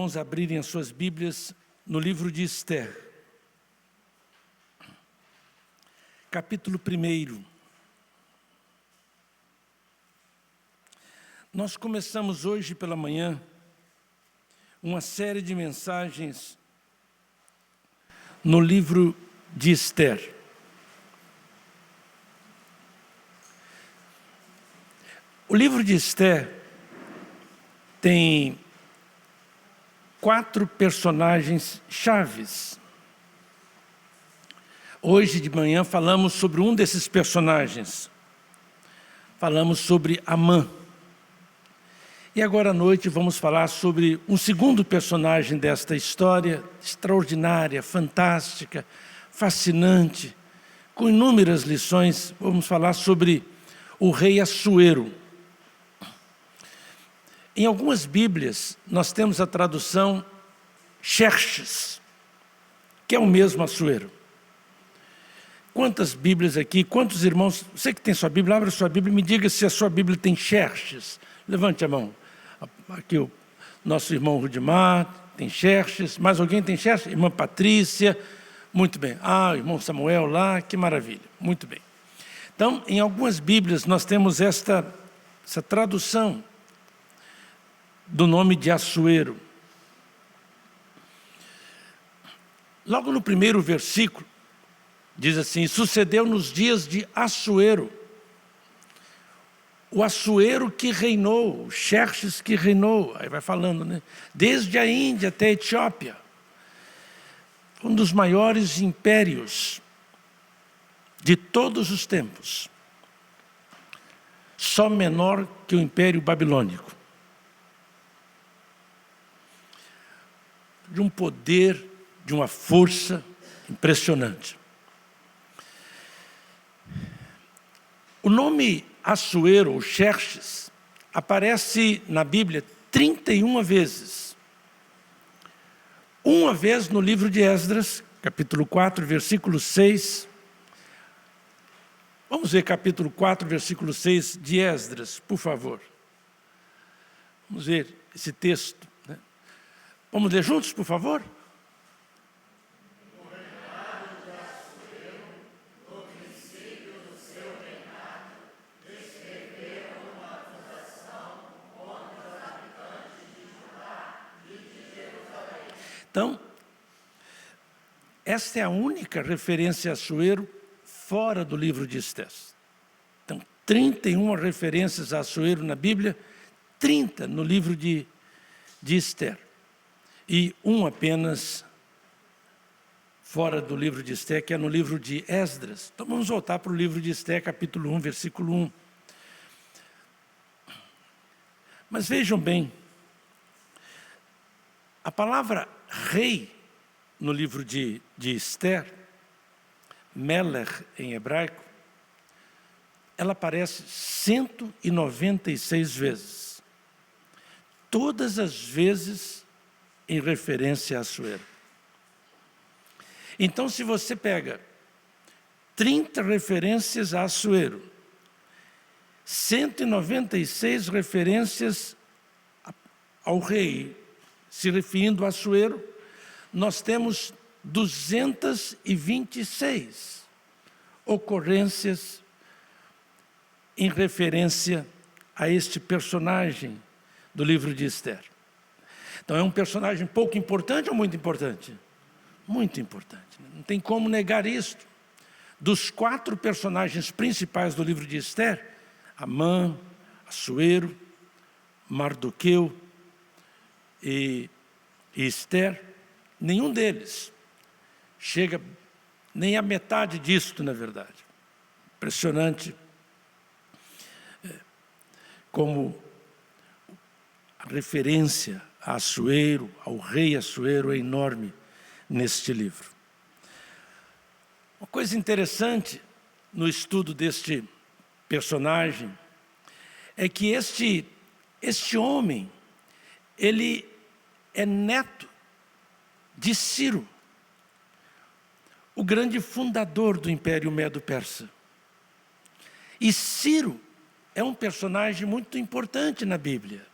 irmãos abrirem as suas Bíblias no livro de Esther, capítulo 1. Nós começamos hoje pela manhã uma série de mensagens no livro de Esther. O livro de Esther tem 4 personagens chaves. Hoje de manhã falamos sobre um desses personagens. Falamos sobre Amã. E agora à noite vamos falar sobre um segundo personagem desta história extraordinária, fantástica, fascinante, com inúmeras lições. Vamos falar sobre o rei Assuero. Em algumas Bíblias, nós temos a tradução Xerxes, que é o mesmo Assuero. Quantas Bíblias aqui, quantos irmãos, você que tem sua Bíblia, abra sua Bíblia e me diga se a sua Bíblia tem Xerxes. Levante a mão. Aqui o nosso irmão Rudimar tem Xerxes. Mais alguém tem Xerxes? Irmã Patrícia. Muito bem. O irmão Samuel lá, que maravilha. Muito bem. Então, em algumas Bíblias, nós temos essa tradução do nome de Assuero. Logo no primeiro versículo, diz assim: sucedeu nos dias de Assuero, o Assuero que reinou, o Xerxes que reinou, aí vai falando, né? Desde a Índia até a Etiópia, um dos maiores impérios de todos os tempos, só menor que o Império Babilônico. De um poder, de uma força impressionante. O nome Assuero, ou Xerxes, aparece na Bíblia 31 vezes. Uma vez no livro de Esdras, capítulo 4, versículo 6. Vamos ver capítulo 4, versículo 6 de Esdras, por favor. Vamos ver esse texto. Vamos ler juntos, por favor? Então, esta é a única referência a Assuero fora do livro de Esther. Então, 31 referências a Assuero na Bíblia, 30 no livro de Esther. E um apenas fora do livro de Esther, que é no livro de Esdras. Então vamos voltar para o livro de Esther, capítulo 1, versículo 1. Mas vejam bem, a palavra rei no livro de Esther, Melech em hebraico, ela aparece 196 vezes. Todas as vezes em referência a Assuero. Então, se você pega 30 referências a Assuero, 196 referências ao rei, se referindo a Assuero, nós temos 226 ocorrências em referência a este personagem do livro de Esther. Então é um personagem pouco importante ou muito importante? Muito importante. Não tem como negar isto. Dos 4 personagens principais do livro de Esther, Amã, Assuero, Mardoqueu e Esther, nenhum deles chega nem à metade disto, na verdade. Impressionante como a referência a Assuero, ao rei Assuero, é enorme neste livro. Uma coisa interessante no estudo deste personagem é que este homem, ele é neto de Ciro, o grande fundador do Império Medo-Persa. E Ciro é um personagem muito importante na Bíblia.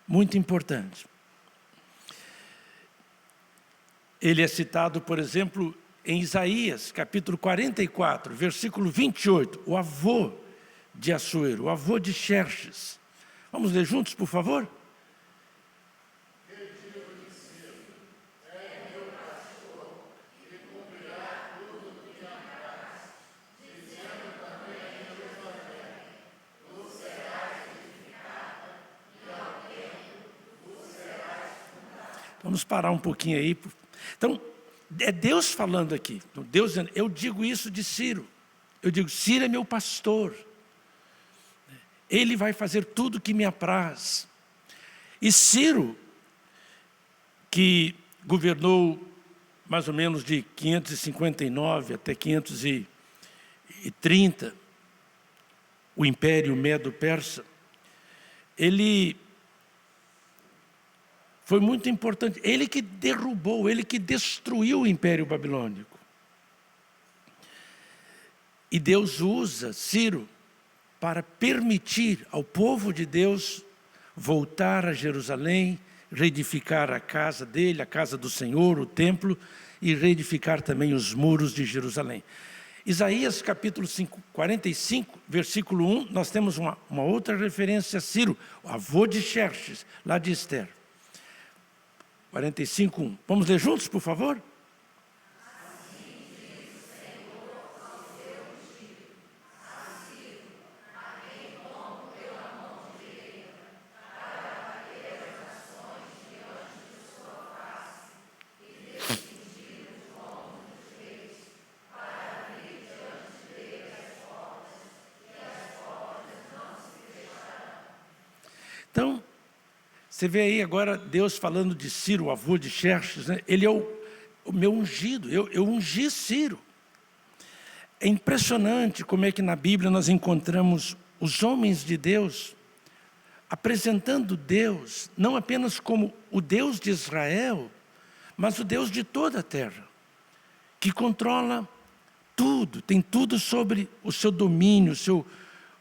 Muito importante. Ele é citado, por exemplo, em Isaías, capítulo 44, versículo 28, o avô de Assuero, o avô de Xerxes. Vamos ler juntos, por favor? Vamos parar um pouquinho aí. Então, é Deus falando aqui. Deus dizendo, eu digo isso de Ciro. Eu digo, Ciro é meu pastor. Ele vai fazer tudo que me apraz. E Ciro, que governou mais ou menos de 559 até 530, o Império Medo-Persa, ele foi muito importante. Ele que derrubou, ele que destruiu o Império Babilônico. E Deus usa Ciro para permitir ao povo de Deus voltar a Jerusalém, reedificar a casa dele, a casa do Senhor, o templo, e reedificar também os muros de Jerusalém. Isaías capítulo 45, versículo 1, nós temos uma outra referência a Ciro, o avô de Xerxes, lá de Ester. 45, 1. Vamos ler juntos, por favor? Então, você vê aí agora Deus falando de Ciro, o avô de Xerxes, né? Ele é o meu ungido, eu ungi Ciro. É impressionante como é que na Bíblia nós encontramos os homens de Deus apresentando Deus, não apenas como o Deus de Israel, mas o Deus de toda a terra, que controla tudo, tem tudo sobre o seu domínio,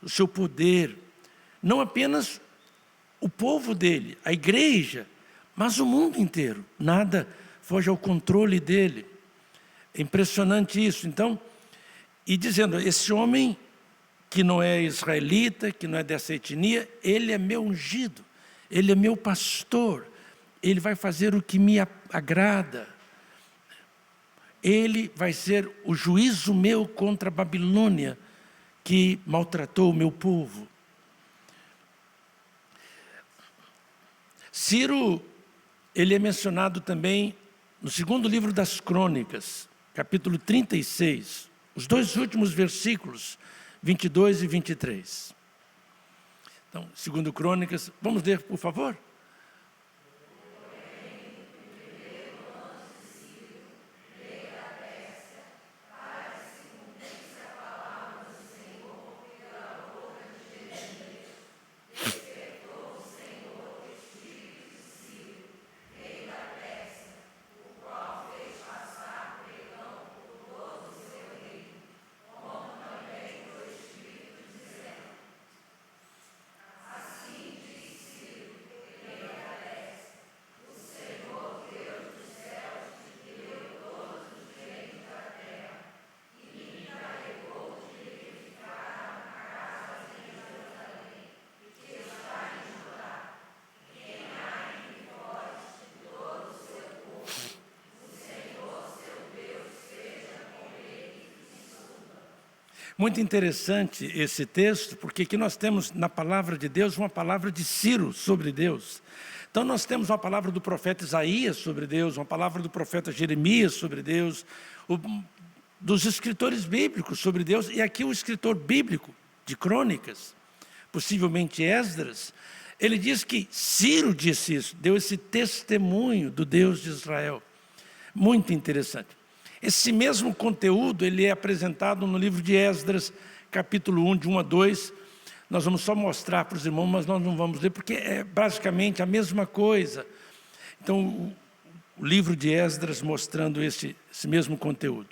o seu poder, não apenas o povo dele, a igreja, mas o mundo inteiro. Nada foge ao controle dele. É impressionante isso. Então, e dizendo, esse homem que não é israelita, que não é dessa etnia, ele é meu ungido, ele é meu pastor, ele vai fazer o que me agrada. Ele vai ser o juízo meu contra a Babilônia, que maltratou o meu povo. Ciro, ele é mencionado também no segundo livro das Crônicas, capítulo 36, os dois últimos versículos, 22 e 23. Então, segundo Crônicas, vamos ler, por favor? Muito interessante esse texto, porque aqui nós temos na palavra de Deus uma palavra de Ciro sobre Deus. Então nós temos uma palavra do profeta Isaías sobre Deus, uma palavra do profeta Jeremias sobre Deus, dos escritores bíblicos sobre Deus, e aqui o escritor bíblico de Crônicas, possivelmente Esdras, ele diz que Ciro disse isso, deu esse testemunho do Deus de Israel. Muito interessante. Esse mesmo conteúdo, ele é apresentado no livro de Esdras, capítulo 1, de 1 a 2. Nós vamos só mostrar para os irmãos, mas nós não vamos ler, porque é basicamente a mesma coisa. Então, o livro de Esdras mostrando esse mesmo conteúdo.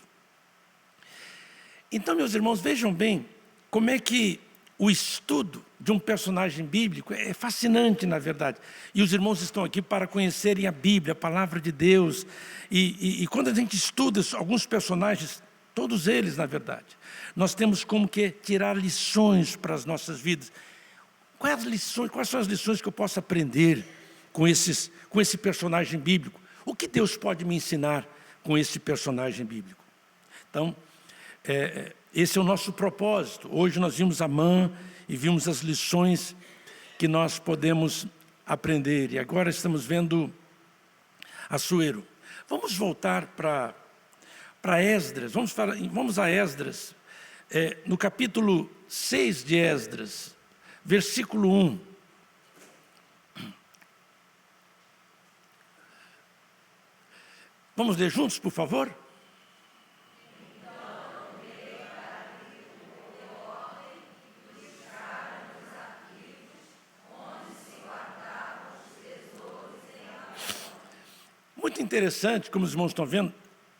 Então, meus irmãos, vejam bem como é que o estudo de um personagem bíblico é fascinante, na verdade. E os irmãos estão aqui para conhecerem a Bíblia, a palavra de Deus. E quando a gente estuda alguns personagens, todos eles, na verdade, nós temos como que tirar lições para as nossas vidas. Quais são as lições que eu posso aprender com esse personagem bíblico? O que Deus pode me ensinar com esse personagem bíblico? Então, esse é o nosso propósito. Hoje nós vimos Amã e vimos as lições que nós podemos aprender. E agora estamos vendo Assuero. Vamos voltar para Esdras. Vamos a Esdras, no capítulo 6 de Esdras, versículo 1. Vamos ler juntos, por favor? Muito interessante, como os irmãos estão vendo,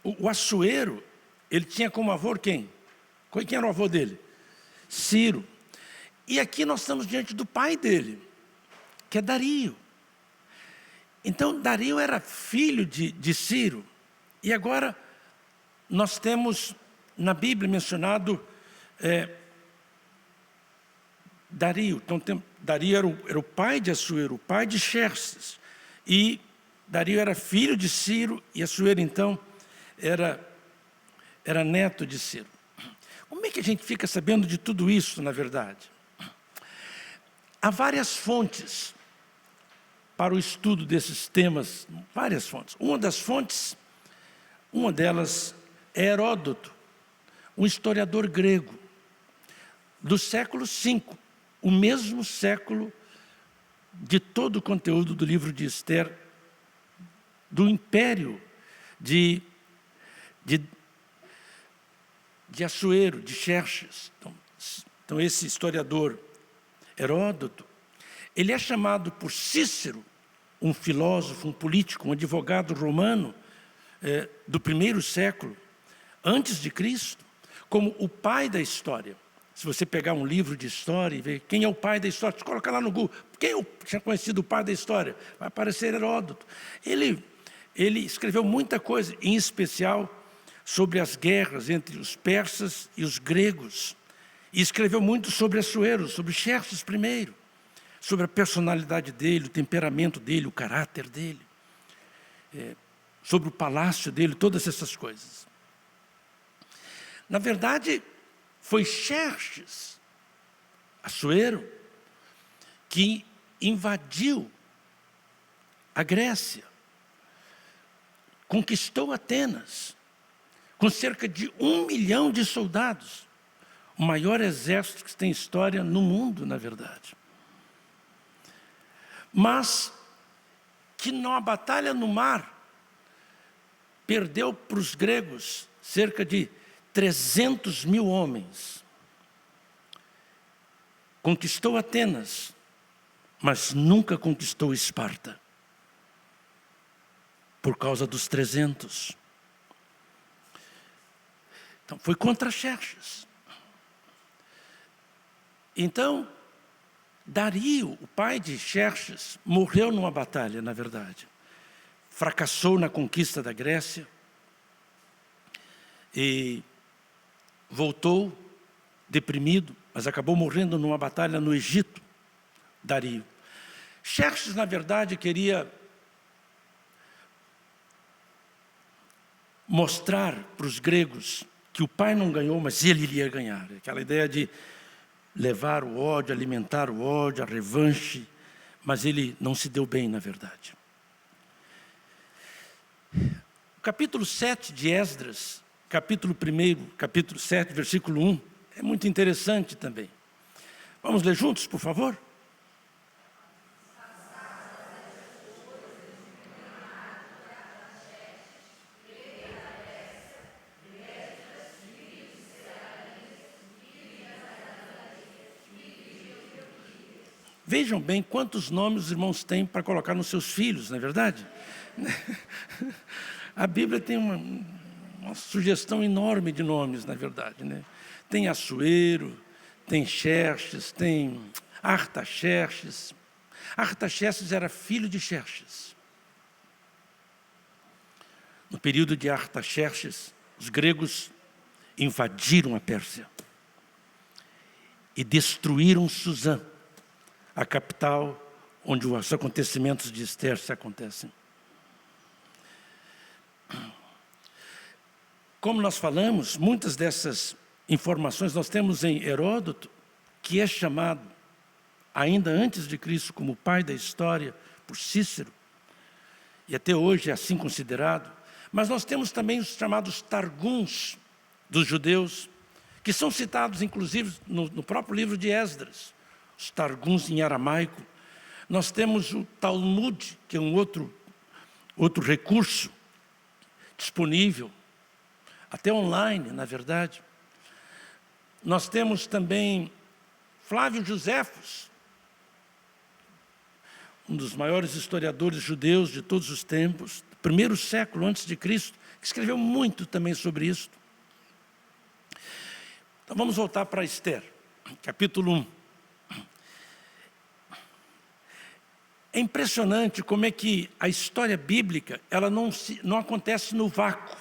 o Assuero, ele tinha como avô quem? Quem era o avô dele? Ciro. E aqui nós estamos diante do pai dele, que é Dario. Então, Dario era filho de Ciro. E agora, nós temos na Bíblia mencionado Dario. Então, Dario era o pai de Assuero, o pai de Xerxes. E Dario era filho de Ciro, e Assuero, então, era neto de Ciro. Como é que a gente fica sabendo de tudo isso, na verdade? Há várias fontes para o estudo desses temas, várias fontes. Uma delas é Heródoto, um historiador grego, do século V, o mesmo século de todo o conteúdo do livro de Ester, do império de Assuero, de Xerxes. Então esse historiador Heródoto, ele é chamado por Cícero, um filósofo, um político, um advogado romano do primeiro século, antes de Cristo, como o pai da história. Se você pegar um livro de história e ver quem é o pai da história, você coloca lá no Google, quem tinha conhecido o pai da história? Vai aparecer Heródoto. Ele escreveu muita coisa, em especial sobre as guerras entre os persas e os gregos. E escreveu muito sobre Assuero, sobre Xerxes I, sobre a personalidade dele, o temperamento dele, o caráter dele, sobre o palácio dele, todas essas coisas. Na verdade, foi Xerxes, Assuero, que invadiu a Grécia, conquistou Atenas, com cerca de 1 milhão de soldados, o maior exército que tem história no mundo, na verdade. Mas que numa batalha no mar, perdeu para os gregos cerca de 300 mil homens. Conquistou Atenas, mas nunca conquistou Esparta, por causa dos 300. Então, foi contra Xerxes. Então, Dario, o pai de Xerxes, morreu numa batalha, na verdade. Fracassou na conquista da Grécia e voltou deprimido, mas acabou morrendo numa batalha no Egito, Dario. Xerxes, na verdade, queria mostrar para os gregos que o pai não ganhou, mas ele iria ganhar. Aquela ideia de levar o ódio, alimentar o ódio, a revanche, mas ele não se deu bem, na verdade. O capítulo 7 de Esdras, capítulo 1, capítulo 7, versículo 1, é muito interessante também. Vamos ler juntos, por favor? Vejam bem quantos nomes os irmãos têm para colocar nos seus filhos, não é verdade? A Bíblia tem uma sugestão enorme de nomes, na verdade, né? Tem Assuero, tem Xerxes, tem Artaxerxes. Artaxerxes era filho de Xerxes. No período de Artaxerxes, os gregos invadiram a Pérsia e destruíram Suzã, a capital onde os acontecimentos de Ester se acontecem. Como nós falamos, muitas dessas informações nós temos em Heródoto, que é chamado, ainda antes de Cristo, como pai da história, por Cícero, e até hoje é assim considerado. Mas nós temos também os chamados Targuns dos judeus, que são citados, inclusive, no próprio livro de Esdras, os Targuns em aramaico. Nós temos o Talmud, que é um outro recurso disponível, até online, na verdade. Nós temos também Flávio Josefos, um dos maiores historiadores judeus de todos os tempos, do primeiro século antes de Cristo, que escreveu muito também sobre isso. Então vamos voltar para Ester, capítulo 1. É impressionante como é que a história bíblica ela não acontece no vácuo.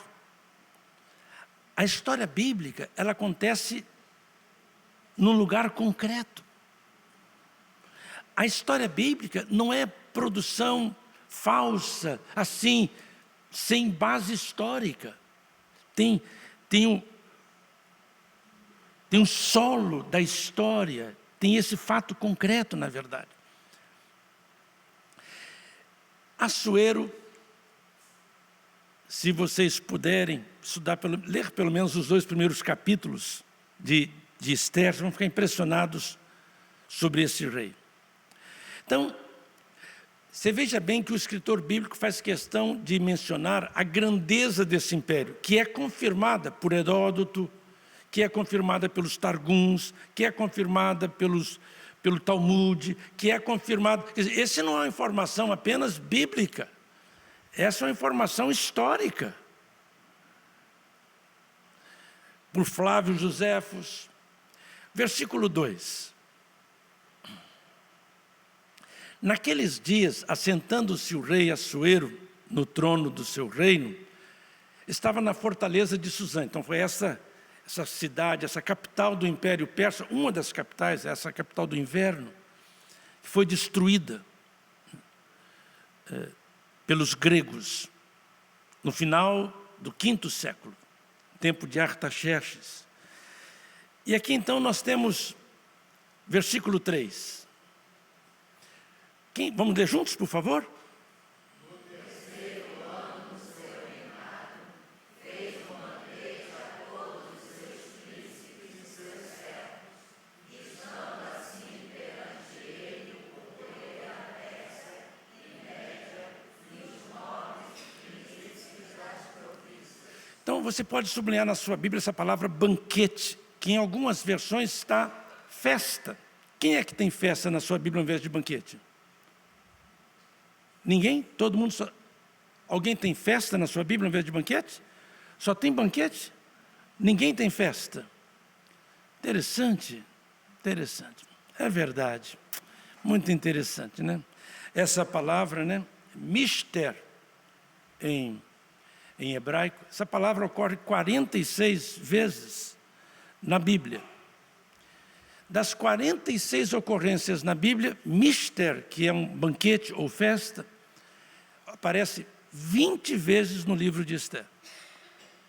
A história bíblica ela acontece num lugar concreto. A história bíblica não é produção falsa, assim, sem base histórica. Tem um solo da história, tem esse fato concreto, na verdade. Assuero, se vocês puderem ler pelo menos os 2 primeiros capítulos de Ester, vão ficar impressionados sobre esse rei. Então, você veja bem que o escritor bíblico faz questão de mencionar a grandeza desse império, que é confirmada por Heródoto, que é confirmada pelos Targuns, que é confirmada pelo Talmud, que é confirmado. Quer dizer, essa não é uma informação apenas bíblica, essa é uma informação histórica. Por Flávio Josefos. Versículo 2. Naqueles dias, assentando-se o rei Assuero no trono do seu reino, estava na fortaleza de Suzã. Então foi essa cidade, essa capital do Império Persa, uma das capitais, essa capital do inverno, foi destruída pelos gregos no final do 5º século, tempo de Artaxerxes. E aqui então nós temos versículo 3. Vamos ler juntos, por favor? No terceiro ano do seu reinado, fez uma banquete a todos os seus príncipes e seus servos, estando assim perante ele o poder da Pérsia e Média e os nobres príncipes das províncias. Então você pode sublinhar na sua Bíblia essa palavra banquete, que em algumas versões está festa. Quem é que tem festa na sua Bíblia ao invés de banquete? Ninguém? Todo mundo só... Alguém tem festa na sua Bíblia ao invés de banquete? Só tem banquete? Ninguém tem festa. Interessante, interessante. É verdade. Muito interessante, né? Essa palavra, né? Mister, em hebraico, essa palavra ocorre 46 vezes na Bíblia. Das 46 ocorrências na Bíblia, mister, que é um banquete ou festa, aparece 20 vezes no livro de Ester.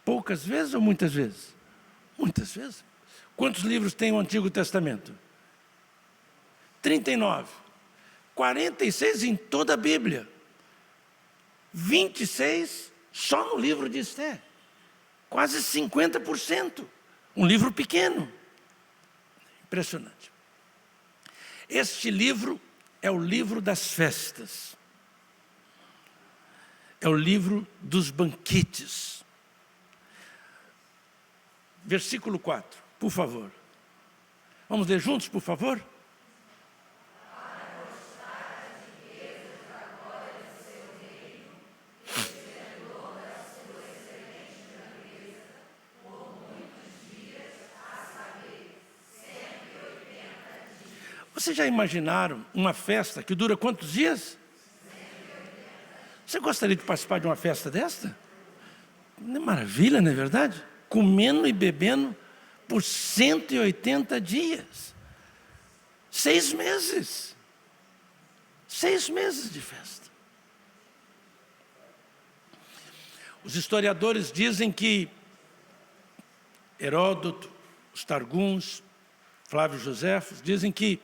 Poucas vezes ou muitas vezes? Muitas vezes. Quantos livros tem o Antigo Testamento? 39. 46 em toda a Bíblia. 26 só no livro de Ester. Quase 50%. Um livro pequeno. Impressionante. Este livro é o livro das festas. É o livro dos banquetes. Versículo 4, por favor. Vamos ler juntos, por favor? Vocês já imaginaram uma festa que dura quantos dias? Você gostaria de participar de uma festa desta? É maravilha, não é verdade? Comendo e bebendo por 180 dias. 6 meses. 6 meses de festa. Os historiadores dizem que Heródoto, os Targuns, Flávio Joséfo, dizem que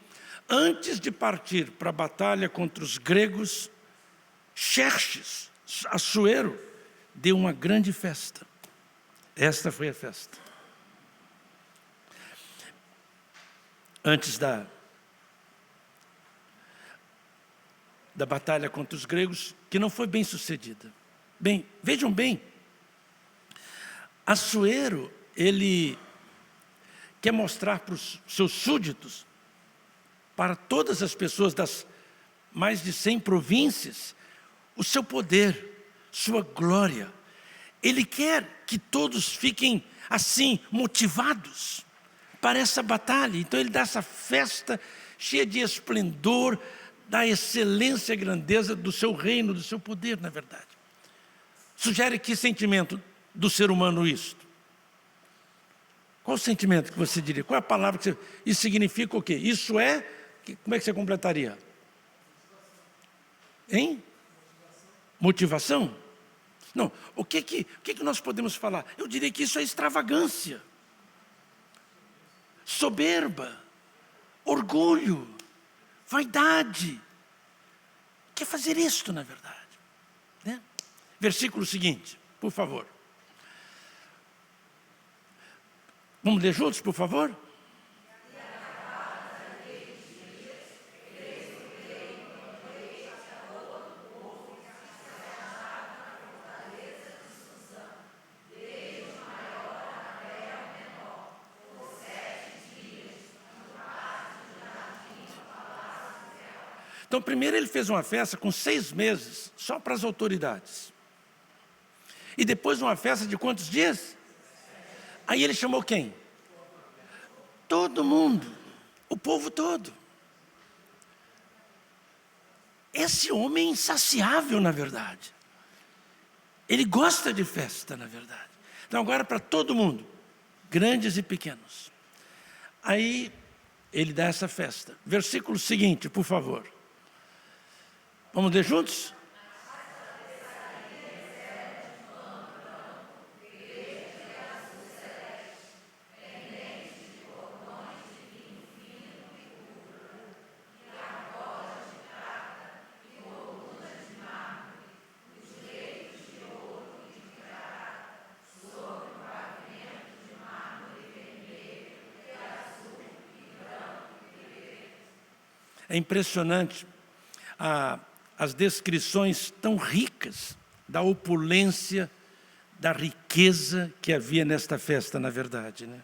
antes de partir para a batalha contra os gregos, Xerxes, Assuero, deu uma grande festa. Esta foi a festa. Antes da batalha contra os gregos, que não foi bem sucedida. Bem, vejam bem, Assuero, ele quer mostrar para os seus súditos, para todas as pessoas das mais de 100 províncias, o seu poder, sua glória. Ele quer que todos fiquem assim, motivados para essa batalha. Então ele dá essa festa cheia de esplendor, da excelência e grandeza do seu reino, do seu poder, na verdade. Sugere que sentimento do ser humano isto? Qual o sentimento que você diria? Qual é a palavra que você... Isso significa o quê? Isso é... Como é que você completaria? Hein? Motivação? Não, o que nós podemos falar? Eu diria que isso é extravagância, soberba, orgulho, vaidade. Quer fazer isto, na verdade, né? Versículo seguinte, por favor. Vamos ler juntos, por favor? Então, primeiro ele fez uma festa com 6 meses, só para as autoridades. E depois uma festa de quantos dias? Aí ele chamou quem? Todo mundo, o povo todo. Esse homem é insaciável, na verdade. Ele gosta de festa, na verdade. Então agora para todo mundo, grandes e pequenos. Aí ele dá essa festa. Versículo seguinte, por favor. Vamos ler juntos? É impressionante as descrições tão ricas da opulência, da riqueza que havia nesta festa, na verdade, né?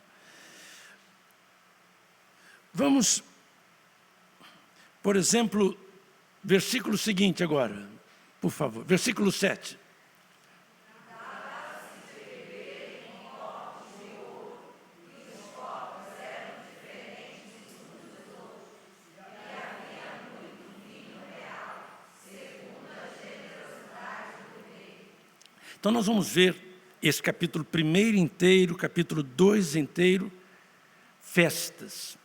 Vamos, por exemplo, versículo seguinte agora, por favor, versículo 7. Então nós vamos ver esse capítulo 1 inteiro, capítulo 2 inteiro, festas.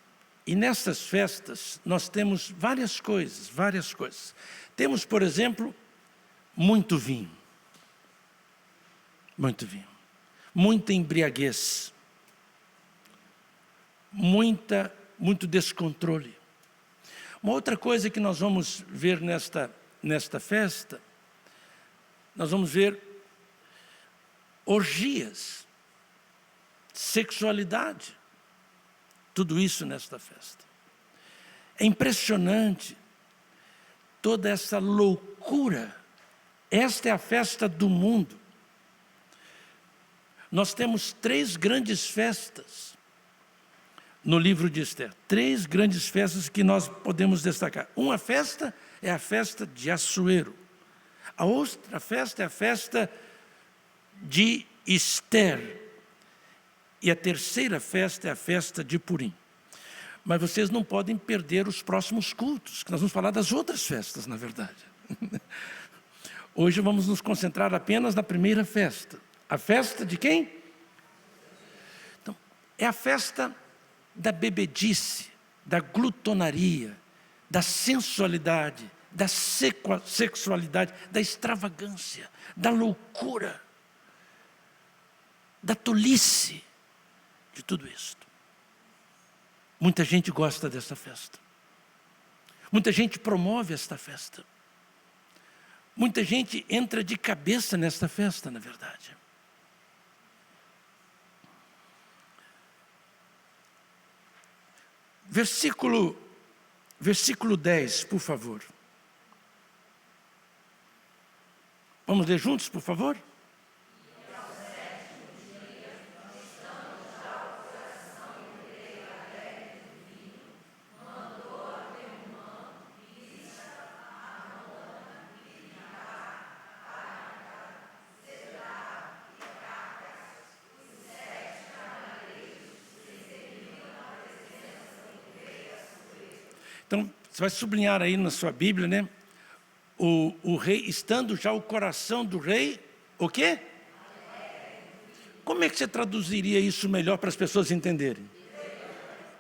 E nessas festas nós temos várias coisas, várias coisas. Temos, por exemplo, muito vinho. Muito vinho. Muita embriaguez. Muito descontrole. Uma outra coisa que nós vamos ver nesta festa, nós vamos ver orgias, sexualidade, tudo isso nesta festa. É impressionante toda essa loucura. Esta é a festa do mundo. Nós temos 3 grandes festas no livro de Esther. 3 grandes festas que nós podemos destacar. Uma festa é a festa de Assuero. A outra festa é a festa de Esther. E a terceira festa é a festa de Purim. Mas vocês não podem perder os próximos cultos, que nós vamos falar das outras festas, na verdade. Hoje vamos nos concentrar apenas na primeira festa. A festa de quem? Então, é a festa da bebedice, da glutonaria, da sensualidade, da sexualidade, da extravagância, da loucura, da tolice, de tudo isso. Muita gente gosta dessa festa. Muita gente promove esta festa. Muita gente entra de cabeça nesta festa, na verdade. Versículo 10, por favor. Vamos ler juntos, por favor? Então, você vai sublinhar aí na sua Bíblia, né? O rei, estando já o coração do rei, o quê? Como é que você traduziria isso melhor para as pessoas entenderem?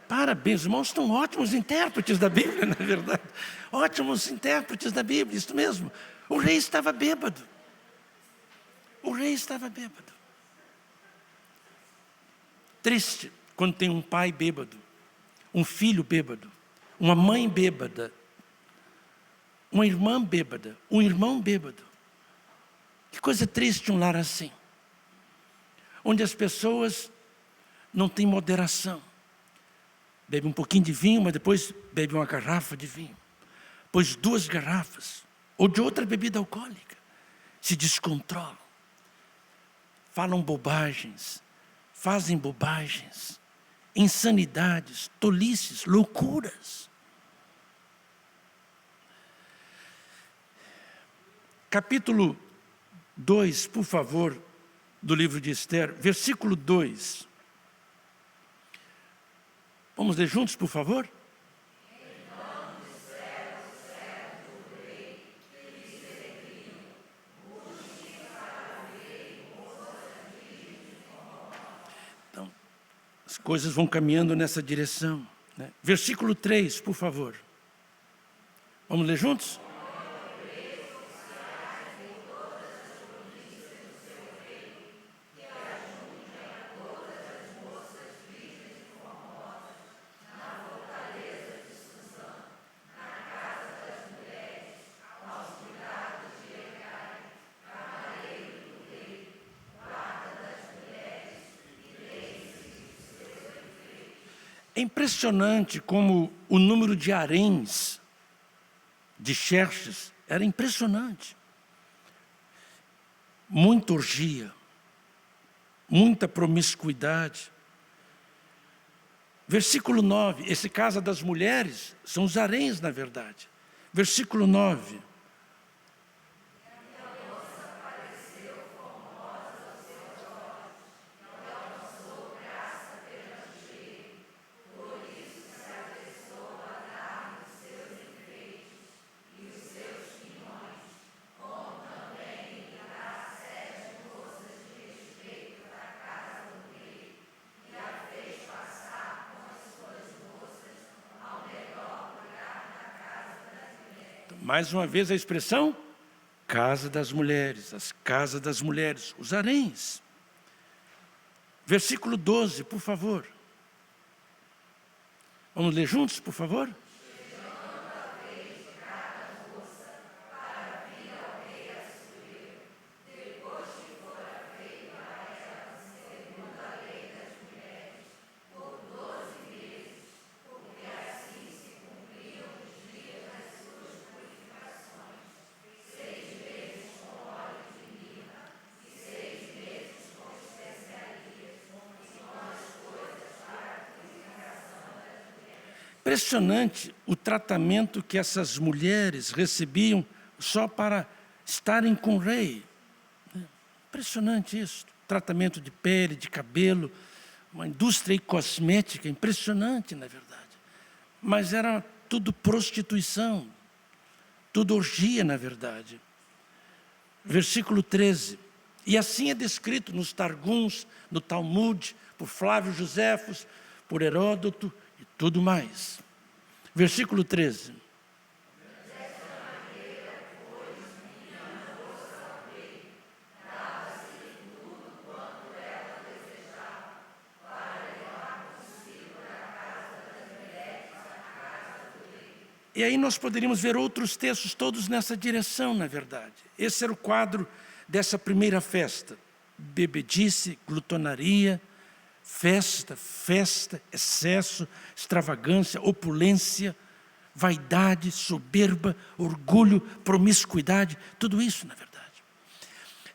Parabéns, os irmãos estão ótimos intérpretes da Bíblia, na verdade. Ótimos intérpretes da Bíblia, isso mesmo. O rei estava bêbado. O rei estava bêbado. Triste quando tem um pai bêbado, um filho bêbado, uma mãe bêbada, uma irmã bêbada, um irmão bêbado. Que coisa triste um lar assim, onde as pessoas não têm moderação. Bebe um pouquinho de vinho, mas depois bebe uma garrafa de vinho, depois 2 garrafas, ou de outra bebida alcoólica. Se descontrolam, falam bobagens, fazem bobagens, insanidades, tolices, loucuras. Capítulo 2, por favor, do livro de Esther, versículo 2. Vamos ler juntos, por favor? Então, as coisas vão caminhando nessa direção, né? Versículo 3, por favor. Vamos ler juntos? É impressionante como o número de haréns, de Xerxes, era impressionante. Muita orgia, muita promiscuidade. Versículo 9, esse casa das mulheres, são os haréns, na verdade. Versículo 9. Mais uma vez a expressão, casa das mulheres, as casas das mulheres, os haréns. Versículo 12, por favor. Vamos ler juntos, por favor? Impressionante o tratamento que essas mulheres recebiam só para estarem com o rei. Impressionante isso. Tratamento de pele, de cabelo, uma indústria cosmética impressionante, na verdade. mas era tudo prostituição, tudo orgia, na verdade. Versículo 13. E assim é descrito nos Targums, no Talmud, por Flávio Josefos, por Heródoto e tudo mais. Versículo 13. E aí nós poderíamos ver outros textos todos nessa direção, na verdade. Esse era o quadro dessa primeira festa. Bebedice, glutonaria, festa, excesso, extravagância, opulência, vaidade, soberba, orgulho, promiscuidade, tudo isso, na verdade.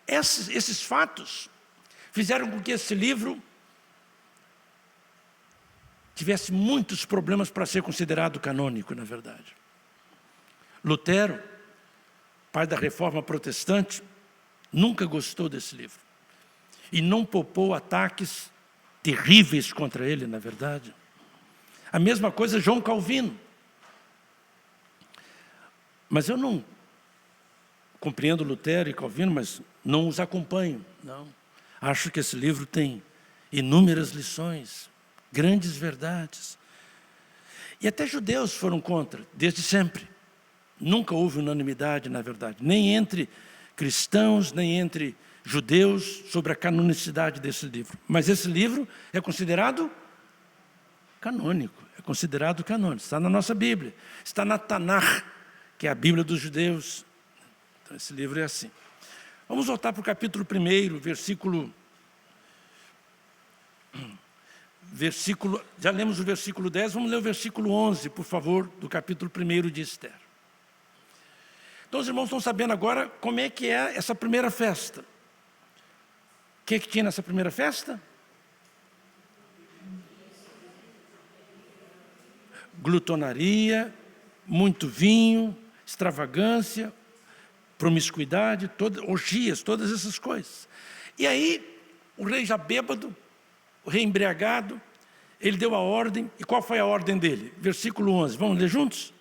Esses fatos fizeram com que esse livro tivesse muitos problemas para ser considerado canônico, na verdade. Lutero, pai da Reforma Protestante, nunca gostou desse livro. E não poupou ataques terríveis contra ele, na verdade. A mesma coisa João Calvino. Mas eu não compreendo Lutero e Calvino, mas não os acompanho, não. Acho que esse livro tem inúmeras lições, grandes verdades. E até judeus foram contra, desde sempre. Nunca houve unanimidade, na verdade, nem entre cristãos, nem entre judeus, sobre a canonicidade desse livro. Mas esse livro é considerado canônico, está na nossa Bíblia, está na Tanakh, que é a Bíblia dos judeus. Então esse livro é assim. Vamos voltar para o capítulo 1, já lemos o versículo 10, vamos ler o versículo 11, por favor, do capítulo 1 de Esther. Então os irmãos estão sabendo agora como é que é essa primeira festa. O que tinha nessa primeira festa? Glutonaria, muito vinho, extravagância, promiscuidade, orgias, todas essas coisas. E aí, o rei já bêbado, o rei embriagado, ele deu a ordem. E qual foi a ordem dele? Versículo 11, vamos ler juntos?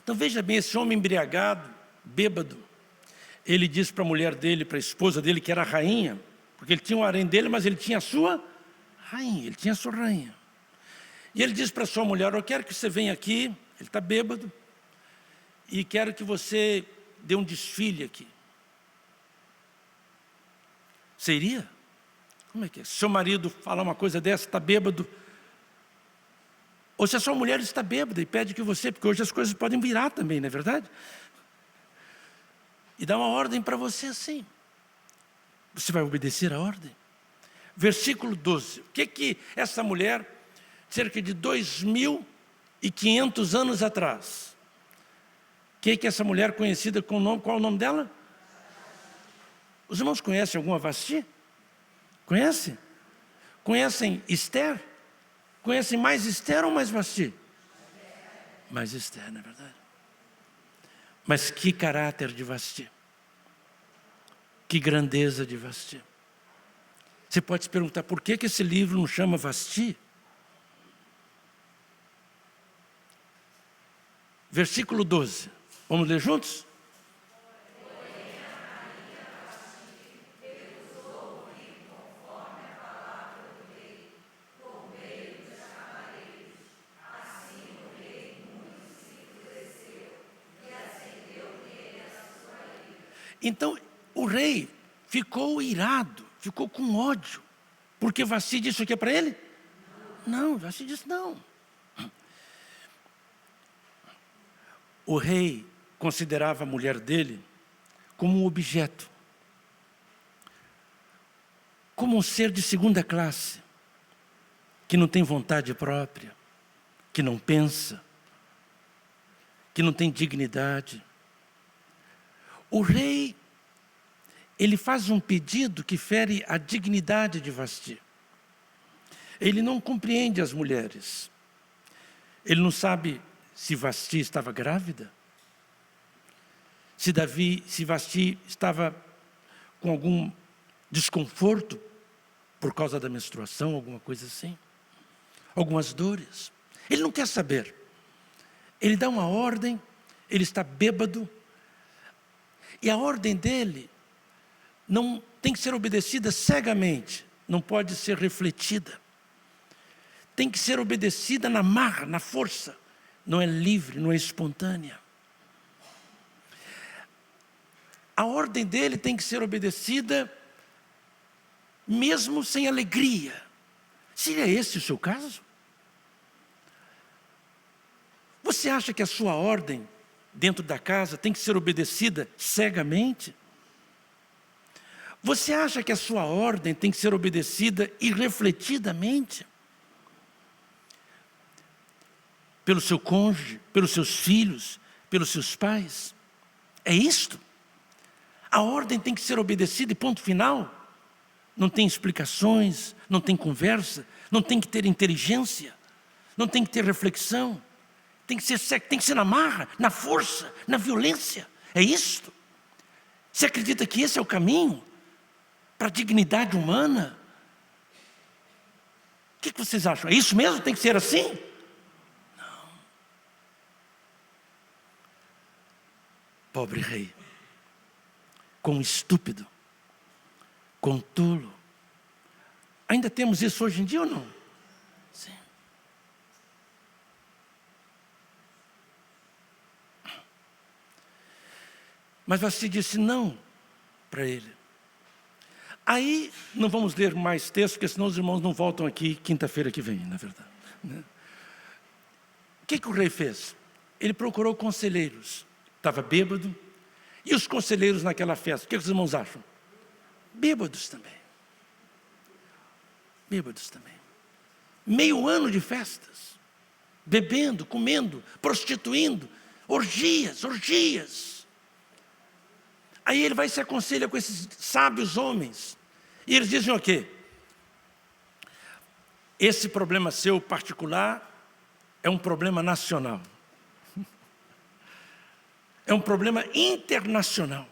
Então veja bem, esse homem embriagado, bêbado, ele disse para a mulher dele, para a esposa dele, que era a rainha, porque ele tinha o harém dele, mas ele tinha a sua rainha, ele tinha a sua rainha. E ele disse para a sua mulher: eu quero que você venha aqui, ele está bêbado, e quero que você dê um desfile aqui. Você iria? Como é que é? Se seu marido falar uma coisa dessa, está bêbado, ou se a sua mulher está bêbada e pede que você, porque hoje as coisas podem virar também, não é verdade? E dá uma ordem para você assim. Você vai obedecer a ordem? Versículo 12. O que essa mulher, cerca de 2.500 anos atrás, o que essa mulher conhecida com o nome, qual é o nome dela? Os irmãos conhecem alguma Vasti? Conhecem? Conhecem Esther? Conhecem mais Esther ou mais Vasti? Mais Esther, não é verdade? Mas que caráter de Vasti. Que grandeza de Vasti. Você pode se perguntar, por que esse livro não chama Vasti? Versículo 12. Vamos ler juntos? Então, o rei ficou irado, ficou com ódio, porque Vasti disse o que para ele? Não, Vasti disse não. O rei considerava a mulher dele como um objeto, como um ser de segunda classe, que não tem vontade própria, que não pensa, que não tem dignidade. O rei, ele faz um pedido que fere a dignidade de Vasti. Ele não compreende as mulheres. Ele não sabe se Vasti estava grávida, se Vasti estava com algum desconforto por causa da menstruação, alguma coisa assim, algumas dores. Ele não quer saber. Ele dá uma ordem, ele está bêbado, e a ordem dele não tem que ser obedecida cegamente, não pode ser refletida. Tem que ser obedecida na marra, na força. Não é livre, não é espontânea. A ordem dele tem que ser obedecida mesmo sem alegria. Seria esse o seu caso? Você acha que a sua ordem dentro da casa tem que ser obedecida cegamente? Você acha que a sua ordem tem que ser obedecida irrefletidamente? Pelo seu cônjuge, pelos seus filhos, pelos seus pais? É isto? A ordem tem que ser obedecida e ponto final? Não tem explicações, não tem conversa, não tem que ter inteligência, não tem que ter reflexão. Tem que ser na marra, na força, na violência. É isto? Você acredita que esse é o caminho para a dignidade humana? O que vocês acham? É isso mesmo? Tem que ser assim? Não. Pobre rei. Quão estúpido. Quão tolo. Ainda temos isso hoje em dia ou não? Sim. Mas Vasti disse não para ele. Aí, não vamos ler mais texto, porque senão os irmãos não voltam aqui quinta-feira que vem, na verdade. O que o rei fez? Ele procurou conselheiros. Estava bêbado. E os conselheiros naquela festa, o que os irmãos acham? Bêbados também. Bêbados também. Meio ano de festas. Bebendo, comendo, prostituindo. Orgias. Aí ele vai e se aconselha com esses sábios homens. E eles dizem o quê? Esse problema seu particular é um problema nacional. É um problema internacional.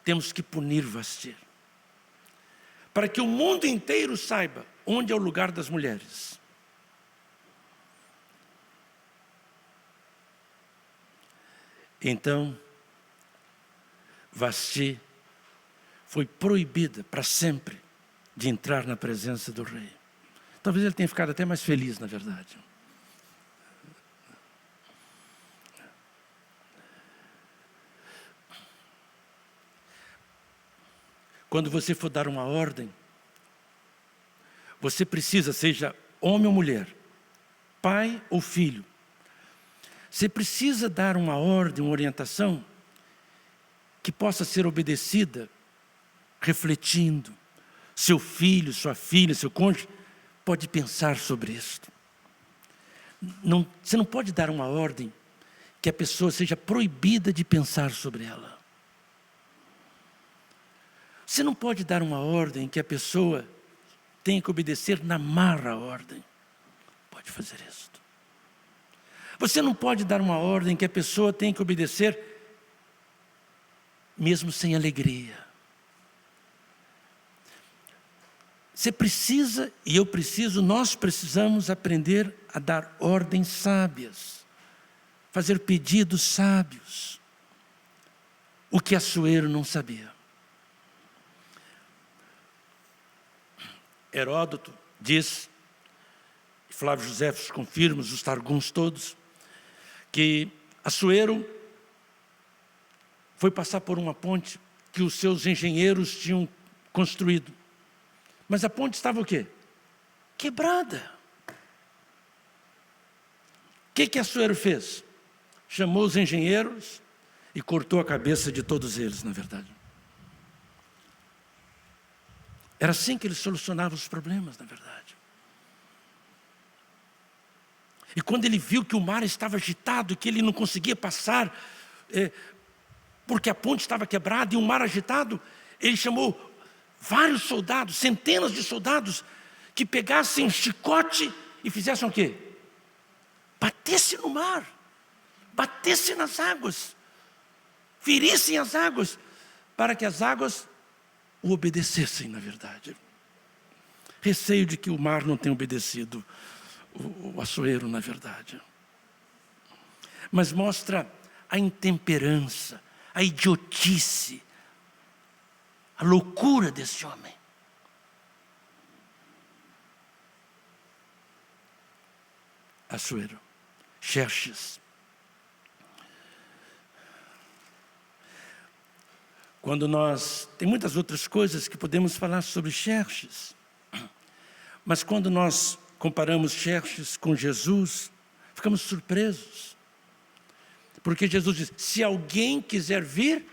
Temos que punir Vasti, para que o mundo inteiro saiba onde é o lugar das mulheres. Então, Vasti foi proibida para sempre de entrar na presença do rei. Talvez ele tenha ficado até mais feliz, na verdade. Quando você for dar uma ordem, você precisa, seja homem ou mulher, pai ou filho, você precisa dar uma ordem, uma orientação que possa ser obedecida, refletindo. Seu filho, sua filha, seu cônjuge, pode pensar sobre isso. Você não pode dar uma ordem que a pessoa seja proibida de pensar sobre ela. Você não pode dar uma ordem que a pessoa tenha que obedecer na marra a ordem. Pode fazer isso. Você não pode dar uma ordem que a pessoa tenha que obedecer mesmo sem alegria. Você precisa, e eu preciso, nós precisamos aprender a dar ordens sábias, fazer pedidos sábios, o que Assuero não sabia. Heródoto diz, Flávio José confirma, os Targums todos, que Assuero foi passar por uma ponte que os seus engenheiros tinham construído. Mas a ponte estava o quê? Quebrada. O que Assuero fez? Chamou os engenheiros e cortou a cabeça de todos eles, na verdade. Era assim que ele solucionava os problemas, na verdade. E quando ele viu que o mar estava agitado, que ele não conseguia passar, porque a ponte estava quebrada e o mar agitado, ele chamou vários soldados, centenas de soldados, que pegassem um chicote e fizessem o quê? batesse no mar, batesse nas águas, ferissem as águas, para que as águas o obedecessem, na verdade. Receio de que o mar não tenha obedecido o açoeiro, na verdade. Mas mostra a intemperança, a idiotice, a loucura desse homem. Açoeiro, Xerxes. Tem muitas outras coisas que podemos falar sobre Xerxes, mas quando nós comparamos Xerxes com Jesus, ficamos surpresos. Porque Jesus diz, se alguém quiser vir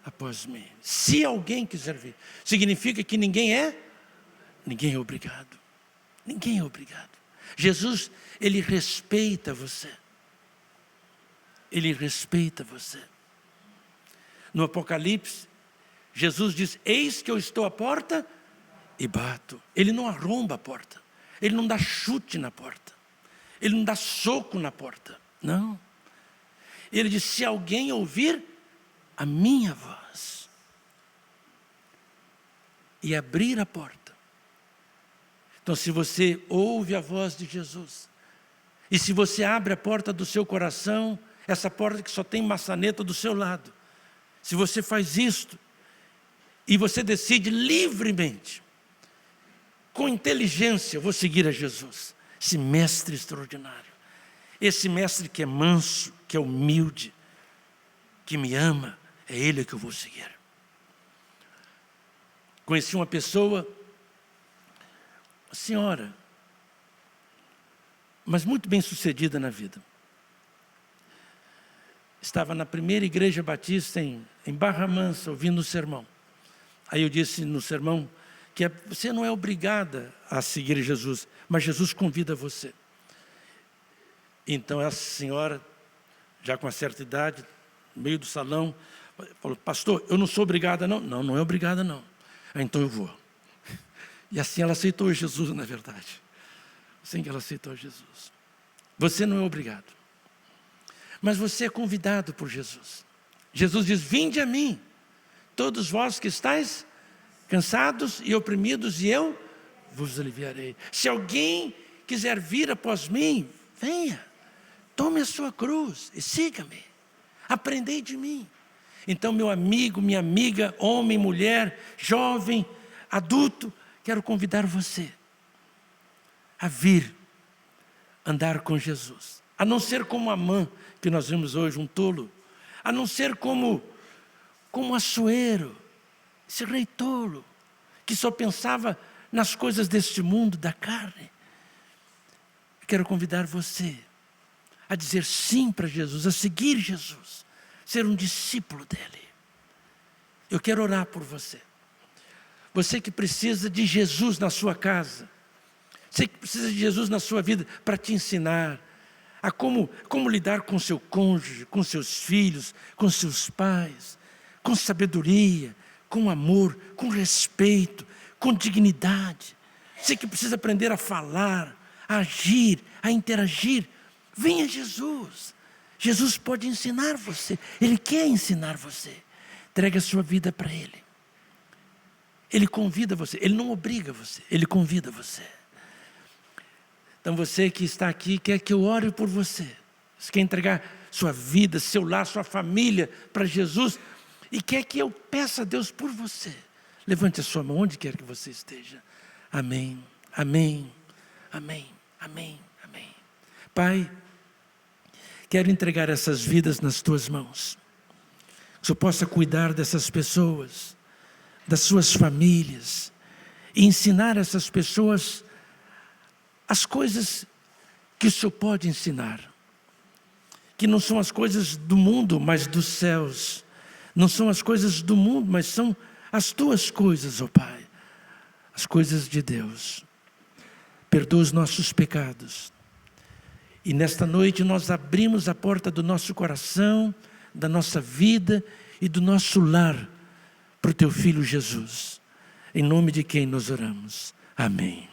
após mim, se alguém quiser vir, significa que ninguém é obrigado. Ninguém é obrigado. Jesus, Ele respeita você. Ele respeita você. No Apocalipse, Jesus diz, eis que eu estou à porta e bato. Ele não arromba a porta. Ele não dá chute na porta. Ele não dá soco na porta. Não. Ele diz, se alguém ouvir a minha voz e abrir a porta. Então, se você ouve a voz de Jesus, e se você abre a porta do seu coração, essa porta que só tem maçaneta do seu lado, se você faz isto, e você decide livremente, com inteligência, eu vou seguir a Jesus, esse mestre extraordinário, esse mestre que é manso, que é humilde, que me ama, é Ele que eu vou seguir. Conheci uma pessoa, uma senhora, mas muito bem sucedida na vida. Estava na primeira igreja batista em Barra Mansa, ouvindo o sermão. Aí eu disse no sermão que você não é obrigada a seguir Jesus, mas Jesus convida você. Então essa senhora, já com uma certa idade, no meio do salão, falou, pastor, eu não sou obrigada não. Não, não é obrigada não. Então eu vou. E assim ela aceitou Jesus, na verdade. Assim que ela aceitou Jesus. Você não é obrigado. Mas você é convidado por Jesus. Jesus diz, vinde a mim, todos vós que estáis cansados e oprimidos, e eu vos aliviarei. Se alguém quiser vir após mim, venha, tome a sua cruz e siga-me. Aprendei de mim. Então, meu amigo, minha amiga, homem, mulher, jovem, adulto, quero convidar você a vir andar com Jesus. A não ser como Amã, que nós vimos hoje, um tolo. A não ser como Assuero, esse rei tolo, que só pensava nas coisas deste mundo, da carne. Eu quero convidar você a dizer sim para Jesus, a seguir Jesus, ser um discípulo dele. Eu quero orar por você. Você que precisa de Jesus na sua casa, você que precisa de Jesus na sua vida para te ensinar a como lidar com seu cônjuge, com seus filhos, com seus pais, com sabedoria, com amor, com respeito, com dignidade. Você que precisa aprender a falar, a agir, a interagir, venha Jesus. Jesus pode ensinar você, Ele quer ensinar você. Entregue a sua vida para Ele. Ele convida você, Ele não obriga você, Ele convida você. Então você que está aqui, quer que eu ore por você. Você quer entregar sua vida, seu lar, sua família para Jesus, e quer que eu peça a Deus por você. Levante a sua mão, onde quer que você esteja. Amém, amém, amém, amém, amém. Pai, quero entregar essas vidas nas tuas mãos. Que o Senhor possa cuidar dessas pessoas, das suas famílias, e ensinar essas pessoas as coisas que o Senhor pode ensinar, que não são as coisas do mundo, mas dos céus, não são as coisas do mundo, mas são as tuas coisas, ó Pai, as coisas de Deus. Perdoa os nossos pecados, e nesta noite nós abrimos a porta do nosso coração, da nossa vida e do nosso lar, para o Teu Filho Jesus, em nome de quem nós oramos, amém.